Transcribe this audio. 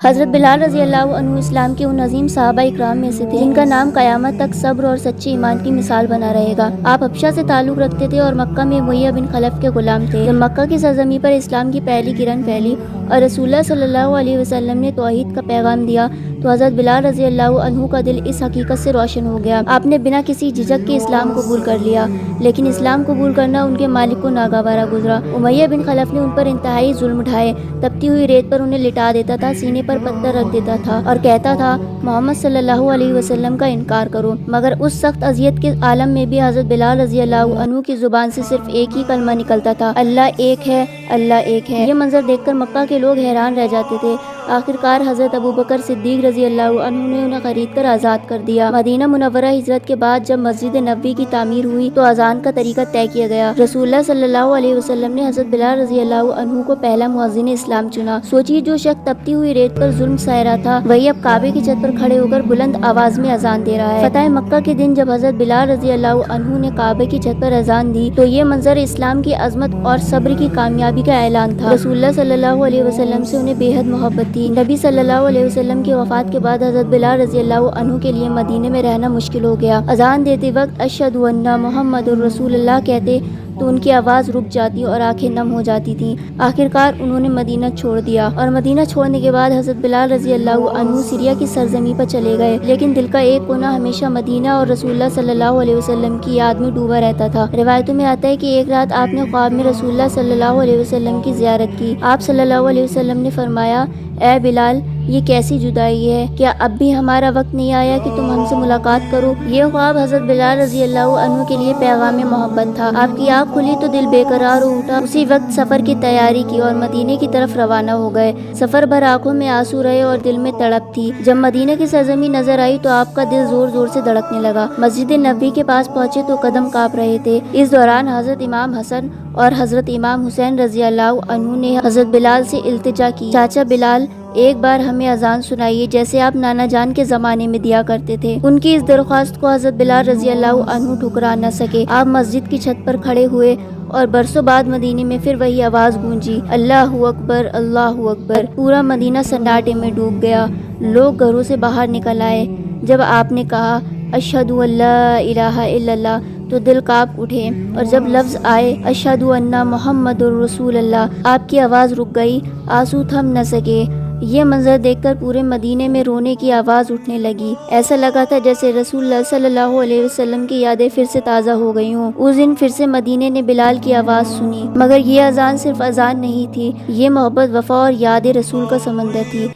حضرت بلال رضی اللہ عنہ اسلام کے ان عظیم صحابہ اکرام میں سے تھے جن کا نام قیامت تک صبر اور سچے ایمان کی مثال بنا رہے گا۔ آپ حبشہ سے تعلق رکھتے تھے اور مکہ میں امیہ بن خلف کے غلام تھے۔ جب مکہ کی سرزمین پر اسلام کی پہلی کرن پھیلی اور رسول اللہ صلی اللہ علیہ وسلم نے توحید کا پیغام دیا تو حضرت بلال رضی اللہ عنہ کا دل اس حقیقت سے روشن ہو گیا۔ آپ نے بنا کسی جھجک کے اسلام قبول کر لیا، لیکن اسلام قبول کرنا ان کے مالک کو ناگوارا گزرا۔ امیہ بن خلف نے ان پر انتہائی ظلم ڈھائے، تپتی ہوئی ریت پر انہیں لٹا دیتا تھا، سینے پر پتھر رکھ دیتا تھا اور کہتا تھا محمد صلی اللہ علیہ وسلم کا انکار کرو۔ مگر اس سخت اذیت کے عالم میں بھی حضرت بلال رضی اللہ عنہ کی زبان سے صرف ایک ہی کلمہ نکلتا تھا، اللہ ایک ہے، اللہ ایک ہے۔ یہ منظر دیکھ کر مکہ کے لوگ حیران رہ جاتے تھے۔ آخرکار حضرت ابوبکر صدیق رضی اللہ عنہ نے انہیں خرید کر آزاد کر دیا۔ مدینہ منورہ ہجرت کے بعد جب مسجد نبوی کی تعمیر ہوئی تو اذان کا طریقہ طے کیا گیا۔ رسول اللہ صلی اللہ علیہ وسلم نے حضرت بلال رضی اللہ عنہ کو پہلا مؤذن اسلام چنا۔ سوچیے، جو شخص تپتی ہوئی ریت پر ظلم سہ رہا تھا وہی اب کعبے کی چھت پر کھڑے ہو کر بلند آواز میں اذان دے رہا ہے۔ فتح مکہ کے دن جب حضرت بلال رضی اللہ عنہ نے کعبے کی چھت پر اذان دی تو یہ منظر اسلام کی عظمت اور صبر کی کامیابی کا اعلان تھا۔ رسول اللہ صلی اللہ علیہ وسلم سے انہیں بے حد محبت تھی۔ نبی صلی اللہ علیہ وسلم کی وفات کے بعد حضرت بلال رضی اللہ عنہ کے لیے مدینے میں رہنا مشکل ہو گیا۔ اذان دیتے وقت اشہد ان محمد رسول اللہ کہتے تو ان کی آواز رک جاتی اور آنکھیں نم ہو جاتی تھیں۔ آخرکار انہوں نے مدینہ چھوڑ دیا اور مدینہ چھوڑنے کے بعد حضرت بلال رضی اللہ عنہ سیریا کی سرزمین پر چلے گئے، لیکن دل کا ایک کونا ہمیشہ مدینہ اور رسول اللہ صلی اللہ علیہ وسلم کی یاد میں ڈوبا رہتا تھا۔ روایتوں میں آتا ہے کہ ایک رات آپ نے خواب میں رسول اللہ صلی اللہ علیہ وسلم کی زیارت کی۔ آپ صلی اللہ علیہ وسلم نے فرمایا، اے بلال، یہ کیسی جدائی ہے؟ کیا اب بھی ہمارا وقت نہیں آیا کہ تم ہم سے ملاقات کرو؟ یہ خواب حضرت بلال رضی اللہ عنہ کے لیے پیغام محبت تھا۔ آپ کی آنکھ کھلی تو دل بے قرار ہو اٹھا۔ اسی وقت سفر کی تیاری کی اور مدینے کی طرف روانہ ہو گئے۔ سفر بھر آنکھوں میں آنسو رہے اور دل میں تڑپ تھی۔ جب مدینے کی سرزمین نظر آئی تو آپ کا دل زور زور سے دھڑکنے لگا۔ مسجد نبوی کے پاس پہنچے تو قدم کانپ رہے تھے۔ اس دوران حضرت امام حسن اور حضرت امام حسین رضی اللہ عنہ نے حضرت بلال سے التجا کی، چاچا بلال، ایک بار ہمیں اذان سنائیے جیسے آپ نانا جان کے زمانے میں دیا کرتے تھے۔ ان کی اس درخواست کو حضرت بلال رضی اللہ عنہ ٹھکرا نہ سکے۔ آپ مسجد کی چھت پر کھڑے ہوئے اور برسوں بعد مدینے میں پھر وہی آواز گونجی، اللہ اکبر، اللہ اکبر۔ پورا مدینہ سناٹے میں ڈوب گیا۔ لوگ گھروں سے باہر نکل آئے۔ جب آپ نے کہا اشہد ان لا الہ الا اللہ تو دل کانپ اٹھے، اور جب لفظ آئے اشہد ان محمد رسول اللہ آپ کی آواز رک گئی، آنسو تھم نہ سکے۔ یہ منظر دیکھ کر پورے مدینے میں رونے کی آواز اٹھنے لگی۔ ایسا لگا تھا جیسے رسول اللہ صلی اللہ علیہ وسلم کی یادیں پھر سے تازہ ہو گئی ہوں۔ اس دن پھر سے مدینے نے بلال کی آواز سنی، مگر یہ اذان صرف اذان نہیں تھی، یہ محبت، وفا اور یاد رسول کا سمندر تھی۔